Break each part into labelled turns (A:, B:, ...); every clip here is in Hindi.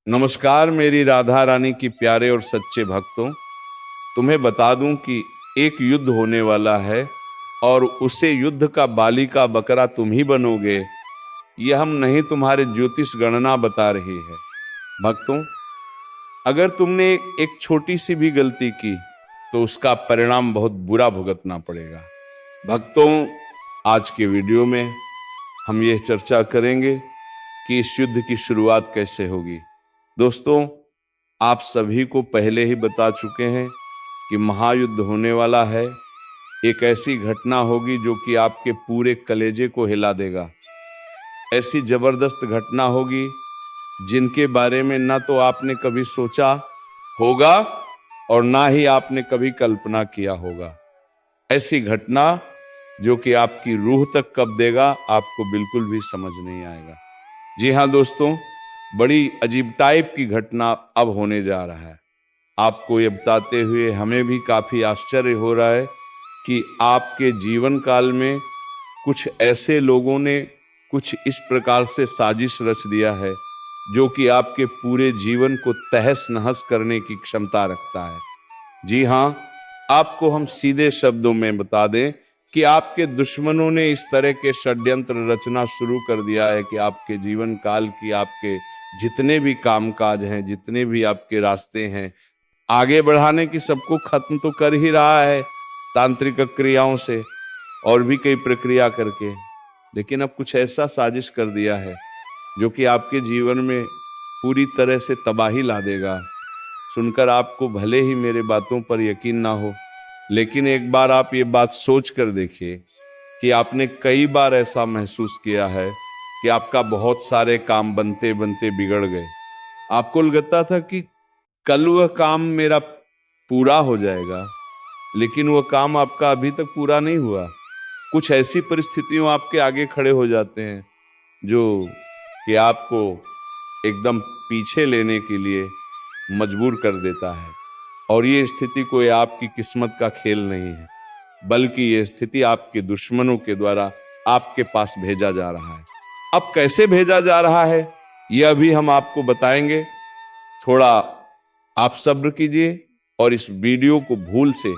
A: नमस्कार मेरी राधा रानी की प्यारे और सच्चे भक्तों। तुम्हें बता दूं कि एक युद्ध होने वाला है और उसे युद्ध का बाली का बकरा तुम ही बनोगे। यह हम नहीं, तुम्हारे ज्योतिष गणना बता रही है। भक्तों, अगर तुमने एक छोटी सी भी गलती की तो उसका परिणाम बहुत बुरा भुगतना पड़ेगा। भक्तों, आज के वीडियो में हम यह चर्चा करेंगे कि इस युद्ध की शुरुआत कैसे होगी। दोस्तों, आप सभी को पहले ही बता चुके हैं कि महायुद्ध होने वाला है। एक ऐसी घटना होगी जो कि आपके पूरे कलेजे को हिला देगा। ऐसी जबरदस्त घटना होगी जिनके बारे में ना तो आपने कभी सोचा होगा और ना ही आपने कभी कल्पना किया होगा। ऐसी घटना जो कि आपकी रूह तक कब देगा, आपको बिल्कुल भी समझ नहीं आएगा। जी हाँ दोस्तों, बड़ी अजीब टाइप की घटना अब होने जा रहा है। आपको ये बताते हुए हमें भी काफी आश्चर्य हो रहा है कि आपके जीवन काल में कुछ ऐसे लोगों ने कुछ इस प्रकार से साजिश रच दिया है जो कि आपके पूरे जीवन को तहस नहस करने की क्षमता रखता है। जी हाँ, आपको हम सीधे शब्दों में बता दें कि आपके दुश्मनों ने इस तरह के षड्यंत्र रचना शुरू कर दिया है कि आपके जीवन काल की, आपके जितने भी कामकाज हैं, जितने भी आपके रास्ते हैं, आगे बढ़ाने की सबको खत्म तो कर ही रहा है तांत्रिक क्रियाओं से और भी कई प्रक्रिया करके। लेकिन अब कुछ ऐसा साजिश कर दिया है जो कि आपके जीवन में पूरी तरह से तबाही ला देगा। सुनकर आपको भले ही मेरे बातों पर यकीन ना हो, लेकिन एक बार आप ये बात सोच कर देखिए कि आपने कई बार ऐसा महसूस किया है कि आपका बहुत सारे काम बनते बनते बिगड़ गए। आपको लगता था कि कल वह काम मेरा पूरा हो जाएगा, लेकिन वह काम आपका अभी तक पूरा नहीं हुआ। कुछ ऐसी परिस्थितियों आपके आगे खड़े हो जाते हैं जो कि आपको एकदम पीछे लेने के लिए मजबूर कर देता है। और ये स्थिति कोई आपकी किस्मत का खेल नहीं है, बल्कि ये स्थिति आपके दुश्मनों के द्वारा आपके पास भेजा जा रहा है। अब कैसे भेजा जा रहा है यह भी हम आपको बताएंगे। थोड़ा आप सब्र कीजिए और इस वीडियो को भूल से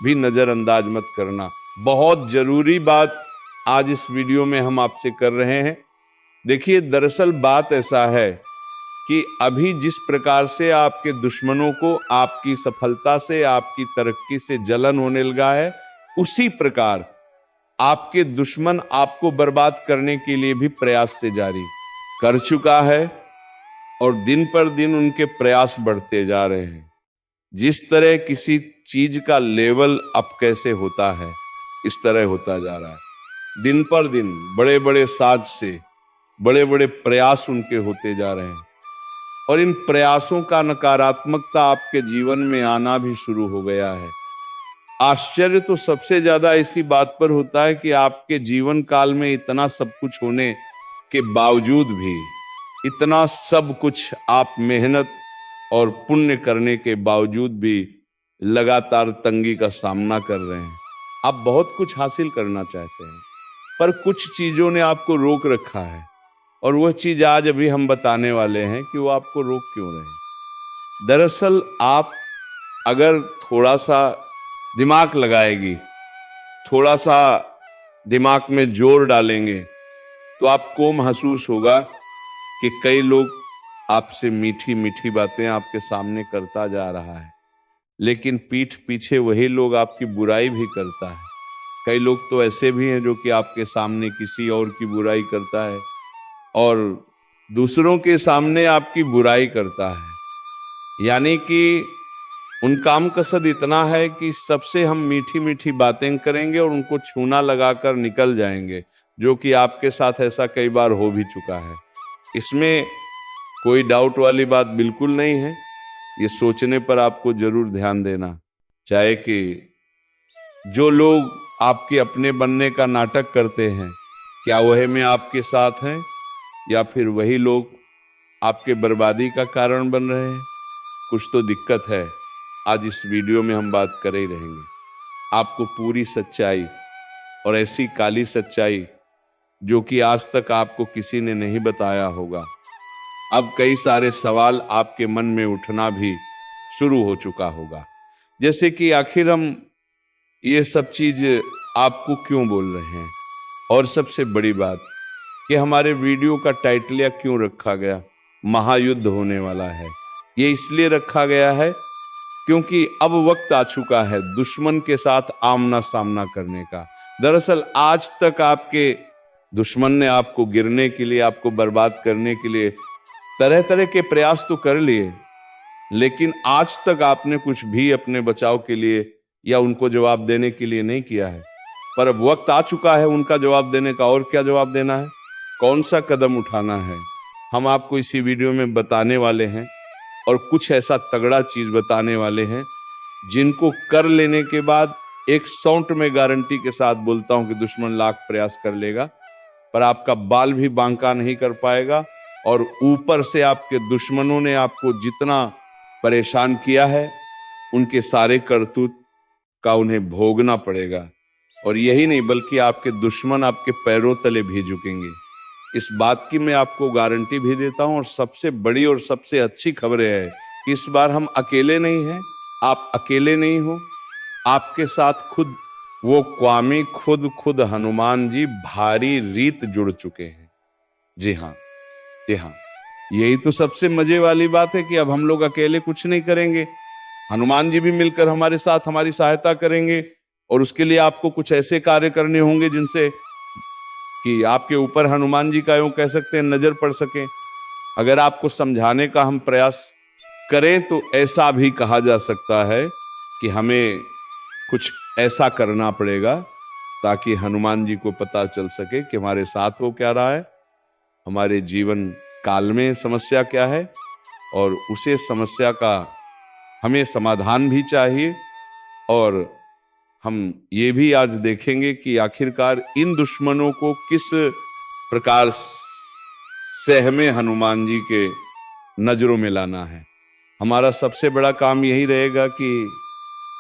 A: भी नजरअंदाज मत करना। बहुत जरूरी बात आज इस वीडियो में हम आपसे कर रहे हैं। देखिए, दरअसल बात ऐसा है कि अभी जिस प्रकार से आपके दुश्मनों को आपकी सफलता से, आपकी तरक्की से जलन होने लगा है, उसी प्रकार आपके दुश्मन आपको बर्बाद करने के लिए भी प्रयास से जारी कर चुका है और दिन पर दिन उनके प्रयास बढ़ते जा रहे हैं। जिस तरह किसी चीज का लेवल अप कैसे होता है, इस तरह होता जा रहा है। दिन पर दिन बड़े बड़े साज से बड़े बड़े प्रयास उनके होते जा रहे हैं और इन प्रयासों का नकारात्मकता आपके जीवन में आना भी शुरू हो गया है। आश्चर्य तो सबसे ज्यादा इसी बात पर होता है कि आपके जीवन काल में इतना सब कुछ होने के बावजूद भी, इतना सब कुछ आप मेहनत और पुण्य करने के बावजूद भी लगातार तंगी का सामना कर रहे हैं। आप बहुत कुछ हासिल करना चाहते हैं, पर कुछ चीजों ने आपको रोक रखा है और वह चीज आज अभी हम बताने वाले हैं कि वो आपको रोक क्यों रहे हैं। दरअसल आप अगर थोड़ा सा दिमाग लगाएगी, थोड़ा सा दिमाग में जोर डालेंगे, तो आपको महसूस होगा कि कई लोग आपसे मीठी मीठी बातें आपके सामने करता जा रहा है, लेकिन पीठ पीछे वही लोग आपकी बुराई भी करता है। कई लोग तो ऐसे भी हैं जो कि आपके सामने किसी और की बुराई करता है और दूसरों के सामने आपकी बुराई करता है। यानी कि उनका मकसद इतना है कि सबसे हम मीठी मीठी बातें करेंगे और उनको छूना लगाकर निकल जाएंगे, जो कि आपके साथ ऐसा कई बार हो भी चुका है। इसमें कोई डाउट वाली बात बिल्कुल नहीं है। ये सोचने पर आपको जरूर ध्यान देना चाहे कि जो लोग आपके अपने बनने का नाटक करते हैं, क्या वह में आपके साथ हैं या फिर वही लोग आपके बर्बादी का कारण बन रहे हैं। कुछ तो दिक्कत है। आज इस वीडियो में हम बात कर ही रहेंगे। आपको पूरी सच्चाई और ऐसी काली सच्चाई जो कि आज तक आपको किसी ने नहीं बताया होगा, अब कई सारे सवाल आपके मन में उठना भी शुरू हो चुका होगा, जैसे कि आखिर हम ये सब चीज आपको क्यों बोल रहे हैं, और सबसे बड़ी बात कि हमारे वीडियो का टाइटल या क्यों रखा गया महायुद्ध होने वाला है। ये इसलिए रखा गया है क्योंकि अब वक्त आ चुका है दुश्मन के साथ आमना सामना करने का। दरअसल आज तक आपके दुश्मन ने आपको गिरने के लिए, आपको बर्बाद करने के लिए तरह तरह के प्रयास तो कर लिए, लेकिन आज तक आपने कुछ भी अपने बचाव के लिए या उनको जवाब देने के लिए नहीं किया है। पर अब वक्त आ चुका है उनका जवाब देने का। और क्या जवाब देना है, कौन सा कदम उठाना है, हम आपको इसी वीडियो में बताने वाले हैं। और कुछ ऐसा तगड़ा चीज बताने वाले हैं जिनको कर लेने के बाद 100 में गारंटी के साथ बोलता हूं कि दुश्मन लाख प्रयास कर लेगा पर आपका बाल भी बांका नहीं कर पाएगा। और ऊपर से आपके दुश्मनों ने आपको जितना परेशान किया है उनके सारे करतूत का उन्हें भोगना पड़ेगा। और यही नहीं बल्कि आपके दुश्मन आपके पैरों तले भी झुकेंगे। इस बात की मैं आपको गारंटी भी देता हूं। और सबसे बड़ी और सबसे अच्छी खबर है कि इस बार हम अकेले नहीं हैं, आप अकेले नहीं हो, आपके साथ खुद वो स्वामी खुद हनुमान जी भारी रीत जुड़ चुके हैं। जी हाँ, जी हाँ, यही तो सबसे मजे वाली बात है कि अब हम लोग अकेले कुछ नहीं करेंगे, हनुमान जी भी मिलकर हमारे साथ हमारी सहायता करेंगे। और उसके लिए आपको कुछ ऐसे कार्य करने होंगे जिनसे कि आपके ऊपर हनुमान जी का यूं कह सकते हैं नजर पड़ सके। अगर आपको समझाने का हम प्रयास करें तो ऐसा भी कहा जा सकता है कि हमें कुछ ऐसा करना पड़ेगा ताकि हनुमान जी को पता चल सके कि हमारे साथ वो क्या रहा है, हमारे जीवन काल में समस्या क्या है, और उसे समस्या का हमें समाधान भी चाहिए। और हम ये भी आज देखेंगे कि आखिरकार इन दुश्मनों को किस प्रकार से हमें हनुमान जी के नजरों में लाना है। हमारा सबसे बड़ा काम यही रहेगा कि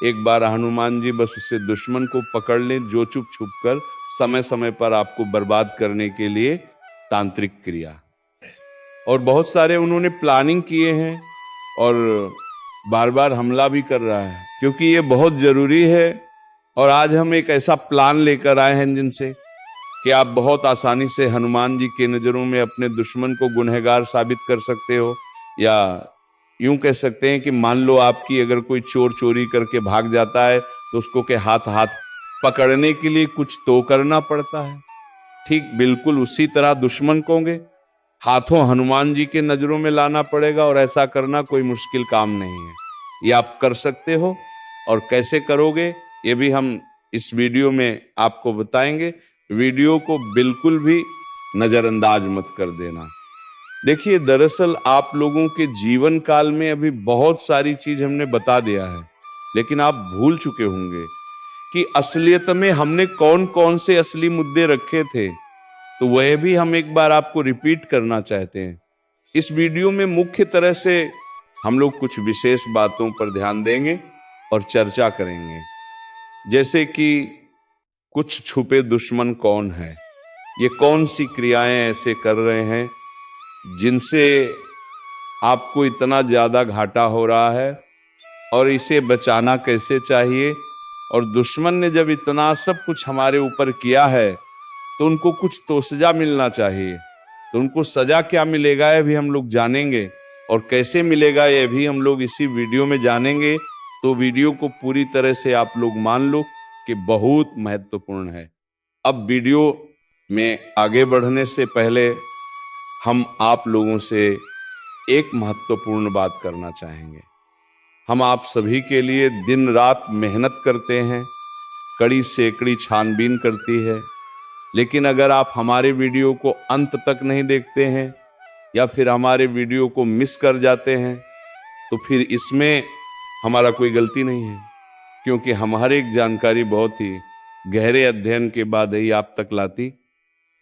A: एक बार हनुमान जी बस उसे दुश्मन को पकड़ लें जो चुप छुप कर समय समय पर आपको बर्बाद करने के लिए तांत्रिक क्रिया। और बहुत सारे उन्होंने प्लानिंग किए हैं और बार बार हमला भी कर रहा है, क्योंकि ये बहुत जरूरी है। और आज हम एक ऐसा प्लान लेकर आए हैं जिनसे कि आप बहुत आसानी से हनुमान जी के नजरों में अपने दुश्मन को गुनहगार साबित कर सकते हो। या यूं कह सकते हैं कि मान लो आपकी अगर कोई चोर चोरी करके भाग जाता है तो उसको के हाथ पकड़ने के लिए कुछ तो करना पड़ता है, ठीक बिल्कुल उसी तरह दुश्मन को हाथों हनुमान जी के नजरों में लाना पड़ेगा। और ऐसा करना कोई मुश्किल काम नहीं है, ये आप कर सकते हो। और कैसे करोगे ये भी हम इस वीडियो में आपको बताएंगे। वीडियो को बिल्कुल भी नजरअंदाज मत कर देना। देखिए, दरअसल आप लोगों के जीवन काल में अभी बहुत सारी चीज हमने बता दिया है, लेकिन आप भूल चुके होंगे कि असलियत में हमने कौन कौन से असली मुद्दे रखे थे। तो वह भी हम एक बार आपको रिपीट करना चाहते हैं। इस वीडियो में मुख्य तरह से हम लोग कुछ विशेष बातों पर ध्यान देंगे और चर्चा करेंगे, जैसे कि कुछ छुपे दुश्मन कौन है, ये कौन सी क्रियाएं ऐसे कर रहे हैं जिनसे आपको इतना ज्यादा घाटा हो रहा है, और इसे बचाना कैसे चाहिए। और दुश्मन ने जब इतना सब कुछ हमारे ऊपर किया है तो उनको कुछ तो सजा मिलना चाहिए। तो उनको सजा क्या मिलेगा ये भी हम लोग जानेंगे, और कैसे मिलेगा ये भी हम लोग इसी वीडियो में जानेंगे। तो वीडियो को पूरी तरह से आप लोग मान लो कि बहुत महत्वपूर्ण है। अब वीडियो में आगे बढ़ने से पहले हम आप लोगों से एक महत्वपूर्ण बात करना चाहेंगे। हम आप सभी के लिए दिन रात मेहनत करते हैं, कड़ी से कड़ी छानबीन करती है, लेकिन अगर आप हमारे वीडियो को अंत तक नहीं देखते हैं या फिर हमारे वीडियो को मिस कर जाते हैं तो फिर इसमें हमारा कोई गलती नहीं है, क्योंकि हमारी एक जानकारी बहुत ही गहरे अध्ययन के बाद ही आप तक लाती।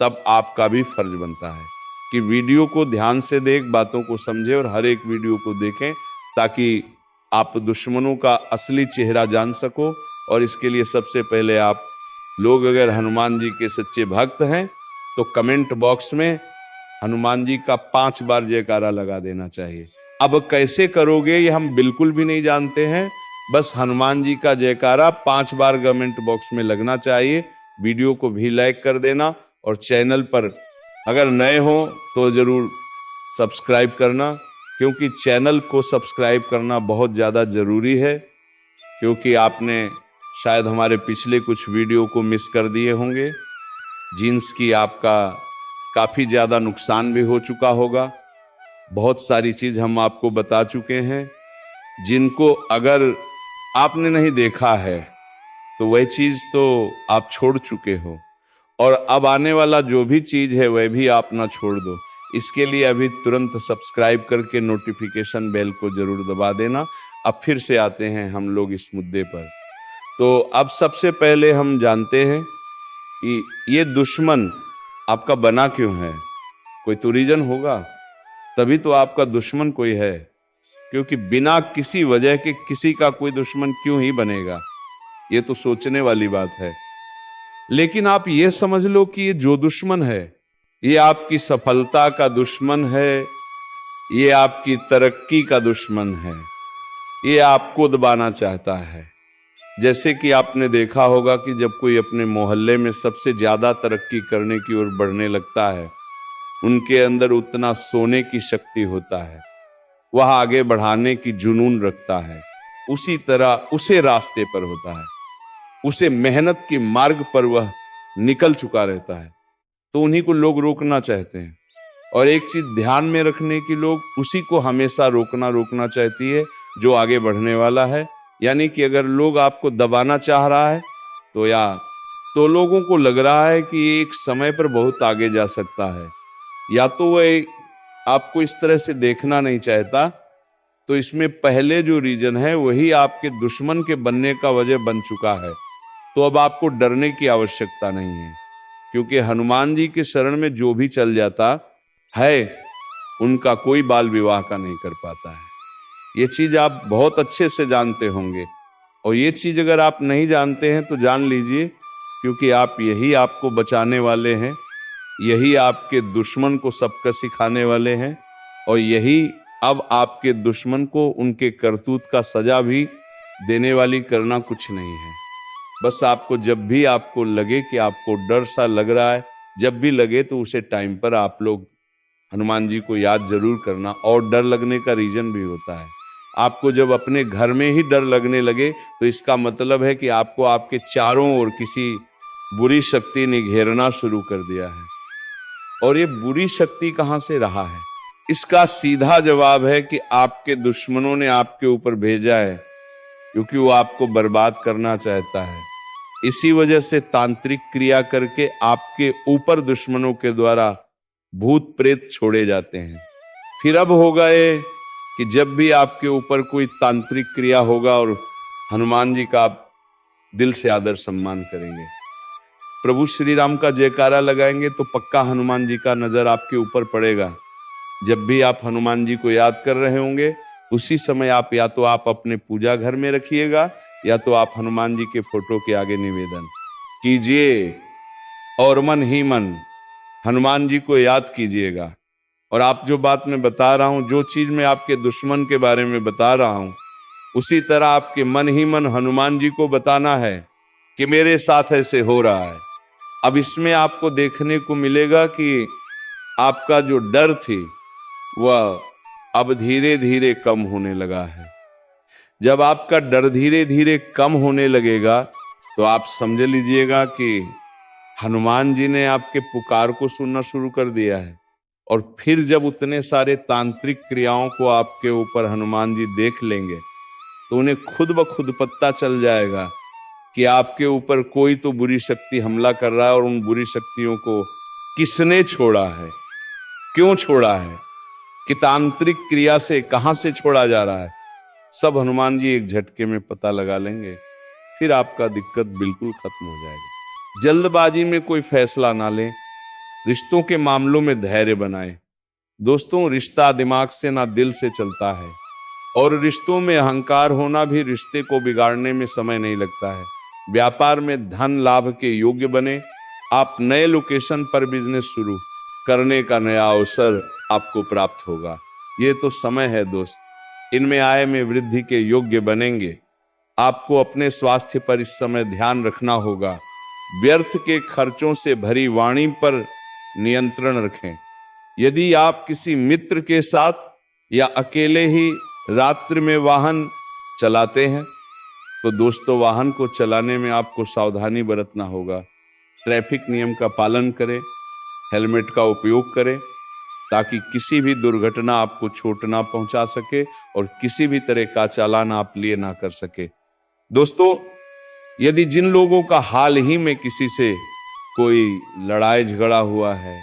A: तब आपका भी फर्ज बनता है कि वीडियो को ध्यान से देख, बातों को समझे और हर एक वीडियो को देखें, ताकि आप दुश्मनों का असली चेहरा जान सको। और इसके लिए सबसे पहले आप लोग अगर हनुमान जी के सच्चे भक्त हैं तो कमेंट बॉक्स में हनुमान जी का 5 बार जयकारा लगा देना चाहिए। अब कैसे करोगे ये हम बिल्कुल भी नहीं जानते हैं, बस हनुमान जी का जयकारा 5 बार कमेंट बॉक्स में लगना चाहिए। वीडियो को भी लाइक कर देना और चैनल पर अगर नए हो तो जरूर सब्सक्राइब करना, क्योंकि चैनल को सब्सक्राइब करना बहुत ज़्यादा ज़रूरी है, क्योंकि आपने शायद हमारे पिछले कुछ वीडियो को मिस कर दिए होंगे। जीन्स की आपका काफ़ी ज़्यादा नुकसान भी हो चुका होगा। बहुत सारी चीज़ हम आपको बता चुके हैं, जिनको अगर आपने नहीं देखा है तो वह चीज़ तो आप छोड़ चुके हो, और अब आने वाला जो भी चीज़ है वह भी आप ना छोड़ दो। इसके लिए अभी तुरंत सब्सक्राइब करके नोटिफिकेशन बेल को जरूर दबा देना। अब फिर से आते हैं हम लोग इस मुद्दे पर। तो अब सबसे पहले हम जानते हैं कि ये दुश्मन आपका बना क्यों है। कोई तो रीजन होगा, तभी तो आपका दुश्मन कोई है, क्योंकि बिना किसी वजह के किसी का कोई दुश्मन क्यों ही बनेगा, ये तो सोचने वाली बात है। लेकिन आप ये समझ लो कि ये जो दुश्मन है ये आपकी सफलता का दुश्मन है, ये आपकी तरक्की का दुश्मन है, ये आपको दबाना चाहता है। जैसे कि आपने देखा होगा कि जब कोई अपने मोहल्ले में सबसे ज्यादा तरक्की करने की ओर बढ़ने लगता है, उनके अंदर उतना सोने की शक्ति होता है, वह आगे बढ़ाने की जुनून रखता है, उसी तरह उसे रास्ते पर होता है, उसे मेहनत के मार्ग पर वह निकल चुका रहता है, तो उन्हीं को लोग रोकना चाहते हैं। और एक चीज ध्यान में रखने की, लोग उसी को हमेशा रोकना चाहती है जो आगे बढ़ने वाला है। यानी कि अगर लोग आपको दबाना चाह रहा है तो लोगों को लग रहा है कि ये एक समय पर बहुत आगे जा सकता है, या तो वह आपको इस तरह से देखना नहीं चाहता। तो इसमें पहले जो रीजन है वही आपके दुश्मन के बनने का वजह बन चुका है। तो अब आपको डरने की आवश्यकता नहीं है, क्योंकि हनुमान जी के शरण में जो भी चल जाता है उनका कोई बाल विवाह का नहीं कर पाता है। ये चीज आप बहुत अच्छे से जानते होंगे, और ये चीज अगर आप नहीं जानते हैं तो जान लीजिए, क्योंकि यही आपको बचाने वाले हैं, यही आपके दुश्मन को सबक सिखाने वाले हैं, और यही अब आपके दुश्मन को उनके करतूत का सजा भी देने वाली करना कुछ नहीं है। बस आपको जब भी आपको लगे कि आपको डर सा लग रहा है, जब भी लगे तो उसे टाइम पर आप लोग हनुमान जी को याद जरूर करना। और डर लगने का रीजन भी होता है, आपको जब अपने घर में ही डर लगने लगे तो इसका मतलब है कि आपको आपके चारों ओर किसी बुरी शक्ति ने घेरना शुरू कर दिया है। और ये बुरी शक्ति कहां से रहा है, इसका सीधा जवाब है कि आपके दुश्मनों ने आपके ऊपर भेजा है, क्योंकि वो आपको बर्बाद करना चाहता है। इसी वजह से तांत्रिक क्रिया करके आपके ऊपर दुश्मनों के द्वारा भूत प्रेत छोड़े जाते हैं। फिर अब होगा ये कि जब भी आपके ऊपर कोई तांत्रिक क्रिया होगा और हनुमान जी का आप दिल से आदर सम्मान करेंगे, प्रभु श्री राम का जयकारा लगाएंगे, तो पक्का हनुमान जी का नजर आपके ऊपर पड़ेगा। जब भी आप हनुमान जी को याद कर रहे होंगे, उसी समय आप या तो आप अपने पूजा घर में रखिएगा, या तो आप हनुमान जी के फोटो के आगे निवेदन कीजिए और मन ही मन हनुमान जी को याद कीजिएगा। और आप जो बात मैं बता रहा हूं, जो चीज मैं आपके दुश्मन के बारे में बता रहा हूं, उसी तरह आपके मन ही मन हनुमान जी को बताना है कि मेरे साथ ऐसे हो रहा है। अब इसमें आपको देखने को मिलेगा कि आपका जो डर थी वह अब धीरे धीरे कम होने लगा है। जब आपका डर धीरे धीरे कम होने लगेगा तो आप समझ लीजिएगा कि हनुमान जी ने आपके पुकार को सुनना शुरू कर दिया है। और फिर जब उतने सारे तांत्रिक क्रियाओं को आपके ऊपर हनुमान जी देख लेंगे तो उन्हें खुद ब खुद पता चल जाएगा कि आपके ऊपर कोई तो बुरी शक्ति हमला कर रहा है, और उन बुरी शक्तियों को किसने छोड़ा है, क्यों छोड़ा है, कि तांत्रिक क्रिया से कहां से छोड़ा जा रहा है, सब हनुमान जी एक झटके में पता लगा लेंगे। फिर आपका दिक्कत बिल्कुल खत्म हो जाएगा। जल्दबाजी में कोई फैसला ना लें, रिश्तों के मामलों में धैर्य बनाएं। दोस्तों, रिश्ता दिमाग से ना दिल से चलता है, और रिश्तों में अहंकार होना भी रिश्ते को बिगाड़ने में समय नहीं लगता है। व्यापार में धन लाभ के योग्य बने, आप नए लोकेशन पर बिजनेस शुरू करने का नया अवसर आपको प्राप्त होगा। ये तो समय है दोस्त, इनमें आय में वृद्धि के योग्य बनेंगे। आपको अपने स्वास्थ्य पर इस समय ध्यान रखना होगा। व्यर्थ के खर्चों से भरी वाणी पर नियंत्रण रखें। यदि आप किसी मित्र के साथ या अकेले ही रात्रि में वाहन चलाते हैं तो दोस्तों वाहन को चलाने में आपको सावधानी बरतना होगा। ट्रैफिक नियम का पालन करें, हेलमेट का उपयोग करें ताकि किसी भी दुर्घटना आपको चोट ना पहुंचा सके और किसी भी तरह का चालान आप लिए ना कर सके। दोस्तों, यदि जिन लोगों का हाल ही में किसी से कोई लड़ाई झगड़ा हुआ है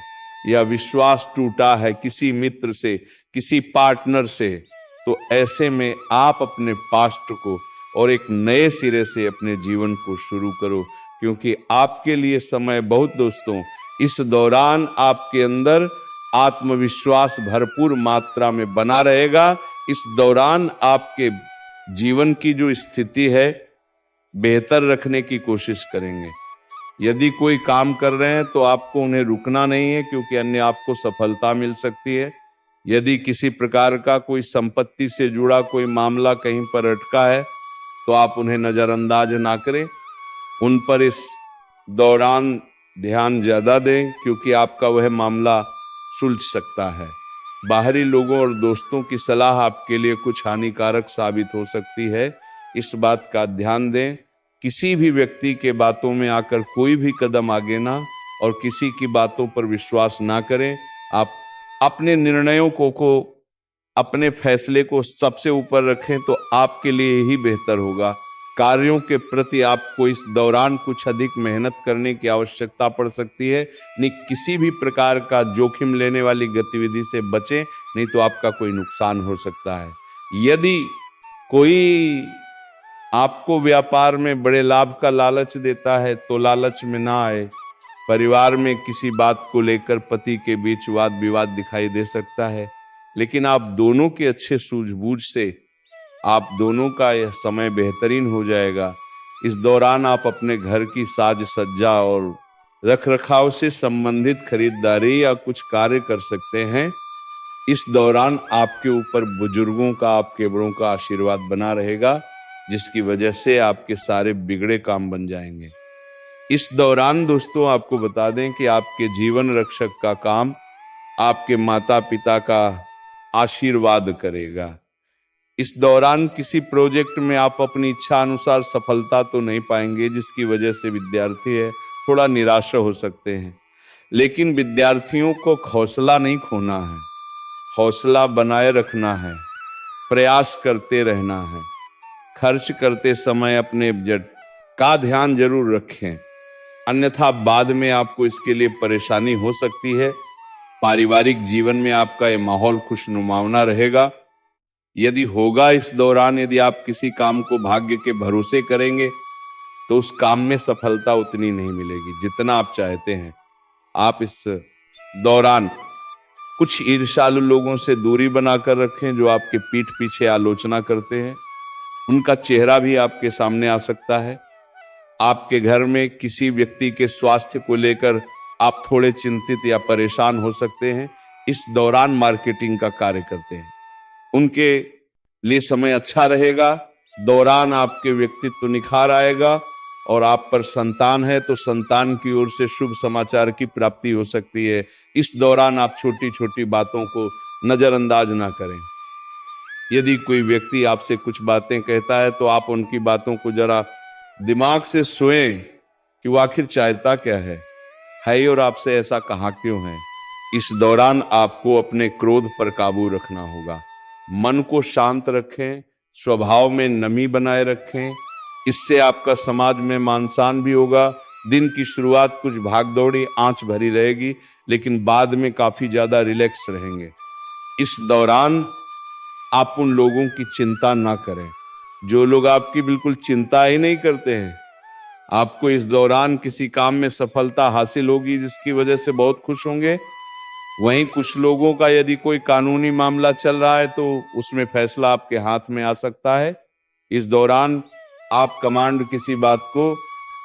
A: या विश्वास टूटा है किसी मित्र से, किसी पार्टनर से, तो ऐसे में आप अपने पास्ट को और एक नए सिरे से अपने जीवन को शुरू करो, क्योंकि आपके लिए समय बहुत दोस्तों, इस दौरान आपके अंदर आत्मविश्वास भरपूर मात्रा में बना रहेगा। इस दौरान आपके जीवन की जो स्थिति है बेहतर रखने की कोशिश करेंगे। यदि कोई काम कर रहे हैं तो आपको उन्हें रुकना नहीं है, क्योंकि अन्य आपको सफलता मिल सकती है। यदि किसी प्रकार का कोई संपत्ति से जुड़ा कोई मामला कहीं पर अटका है तो आप उन्हें नजरअंदाज ना करें, उन पर इस दौरान ध्यान ज्यादा दें, क्योंकि आपका वह मामला सुलझ सकता है। बाहरी लोगों और दोस्तों की सलाह आपके लिए कुछ हानिकारक साबित हो सकती है, इस बात का ध्यान दें। किसी भी व्यक्ति के बातों में आकर कोई भी कदम आगे ना और किसी की बातों पर विश्वास ना करें। आप अपने निर्णयों को अपने फैसले को सबसे ऊपर रखें तो आपके लिए ही बेहतर होगा। कार्यों के प्रति आपको इस दौरान कुछ अधिक मेहनत करने की आवश्यकता पड़ सकती है। नहीं, किसी भी प्रकार का जोखिम लेने वाली गतिविधि से बचें, नहीं तो आपका कोई नुकसान हो सकता है। यदि कोई आपको व्यापार में बड़े लाभ का लालच देता है तो लालच में ना आए। परिवार में किसी बात को लेकर पति के बीच वाद विवाद दिखाई दे सकता है, लेकिन आप दोनों के अच्छे सूझबूझ से आप दोनों का यह समय बेहतरीन हो जाएगा। इस दौरान आप अपने घर की साज सज्जा और रखरखाव से संबंधित खरीदारी या कुछ कार्य कर सकते हैं। इस दौरान आपके ऊपर बुजुर्गों का, आपके बड़ों का आशीर्वाद बना रहेगा, जिसकी वजह से आपके सारे बिगड़े काम बन जाएंगे। इस दौरान दोस्तों आपको बता दें कि आपके जीवन रक्षक का काम आपके माता पिता का आशीर्वाद करेगा। इस दौरान किसी प्रोजेक्ट में आप अपनी इच्छा अनुसार सफलता तो नहीं पाएंगे, जिसकी वजह से विद्यार्थी है थोड़ा निराशा हो सकते हैं। लेकिन विद्यार्थियों को हौसला नहीं खोना है, हौसला बनाए रखना है, प्रयास करते रहना है। खर्च करते समय अपने बजट का ध्यान जरूर रखें, अन्यथा बाद में आपको इसके लिए परेशानी हो सकती है। पारिवारिक जीवन में आपका ये माहौल खुशनुमावना रहेगा। यदि होगा इस दौरान, यदि आप किसी काम को भाग्य के भरोसे करेंगे तो उस काम में सफलता उतनी नहीं मिलेगी जितना आप चाहते हैं। आप इस दौरान कुछ ईर्ष्यालु लोगों से दूरी बनाकर रखें जो आपके पीठ पीछे आलोचना करते हैं। उनका चेहरा भी आपके सामने आ सकता है। आपके घर में किसी व्यक्ति के स्वास्थ्य को लेकर आप थोड़े चिंतित या परेशान हो सकते हैं। इस दौरान मार्केटिंग का कार्य करते हैं, उनके लिए समय अच्छा रहेगा। दौरान आपके व्यक्तित्व निखार आएगा और आप पर संतान है तो संतान की ओर से शुभ समाचार की प्राप्ति हो सकती है। इस दौरान आप छोटी छोटी बातों को नजरअंदाज ना करें। यदि कोई व्यक्ति आपसे कुछ बातें कहता है तो आप उनकी बातों को जरा दिमाग से सोएं कि वो आखिर चाहता क्या है और आपसे ऐसा कहा क्यों है। इस दौरान आपको अपने क्रोध पर काबू रखना होगा। मन को शांत रखें, स्वभाव में नमी बनाए रखें, इससे आपका समाज में मान सम्मान भी होगा। दिन की शुरुआत कुछ भागदौड़ी आंच भरी रहेगी, लेकिन बाद में काफी ज्यादा रिलैक्स रहेंगे। इस दौरान आप उन लोगों की चिंता ना करें जो लोग आपकी बिल्कुल चिंता ही नहीं करते हैं। आपको इस दौरान किसी काम में सफलता हासिल होगी जिसकी वजह से बहुत खुश होंगे। वहीं कुछ लोगों का यदि कोई कानूनी मामला चल रहा है तो उसमें फैसला आपके हाथ में आ सकता है। इस दौरान आप कमांड किसी बात को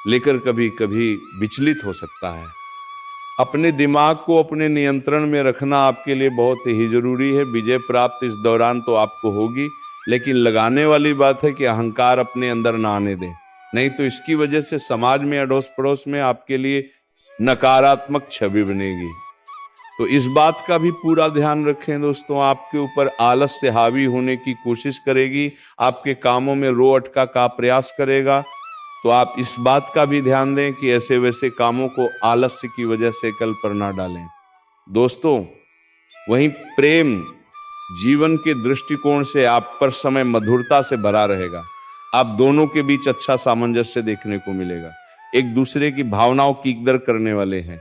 A: लेकर कभी कभी विचलित हो सकता है। अपने दिमाग को अपने नियंत्रण में रखना आपके लिए बहुत ही जरूरी है। विजय प्राप्त इस दौरान तो आपको होगी, लेकिन लगाने वाली बात है कि अहंकार अपने अंदर ना आने दें, नहीं तो इसकी वजह से समाज में, अड़ोस पड़ोस में आपके लिए नकारात्मक छवि बनेगी। तो इस बात का भी पूरा ध्यान रखें दोस्तों। आपके ऊपर आलस से हावी होने की कोशिश करेगी, आपके कामों में रो अटका का प्रयास करेगा। तो आप इस बात का भी ध्यान दें कि ऐसे वैसे कामों को आलस्य की वजह से कल पर ना डालें दोस्तों। वहीं प्रेम जीवन के दृष्टिकोण से आप पर समय मधुरता से भरा रहेगा। आप दोनों के बीच अच्छा सामंजस्य देखने को मिलेगा। एक दूसरे की भावनाओं की कदर करने वाले हैं।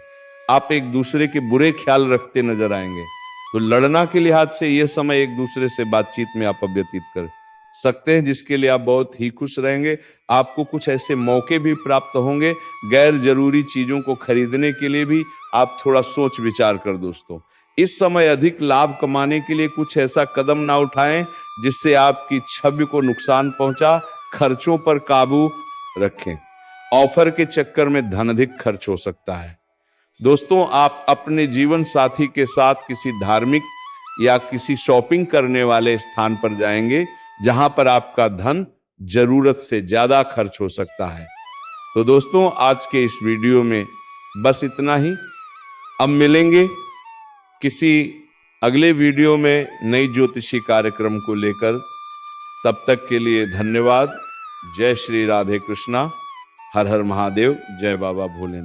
A: आप एक दूसरे के बुरे ख्याल रखते नजर आएंगे। तो लड़ना के लिहाज से यह समय एक दूसरे से बातचीत में आप व्यतीत कर सकते हैं, जिसके लिए आप बहुत ही खुश रहेंगे। आपको कुछ ऐसे मौके भी प्राप्त होंगे, गैर जरूरी चीजों को खरीदने के लिए भी आप थोड़ा सोच विचार कर दोस्तों। इस समय अधिक लाभ कमाने के लिए कुछ ऐसा कदम ना उठाएं जिससे आपकी छवि को नुकसान पहुंचा। खर्चों पर काबू रखें। ऑफर के चक्कर में धन अधिक खर्च हो सकता है दोस्तों। आप अपने जीवन साथी के साथ किसी धार्मिक या किसी शॉपिंग करने वाले स्थान पर जाएंगे जहां पर आपका धन जरूरत से ज्यादा खर्च हो सकता है। तो दोस्तों आज के इस वीडियो में बस इतना ही। अब मिलेंगे किसी अगले वीडियो में नई ज्योतिषी कार्यक्रम को लेकर। तब तक के लिए धन्यवाद। जय श्री राधे कृष्णा। हर हर महादेव। जय बाबा भोलेनाथ।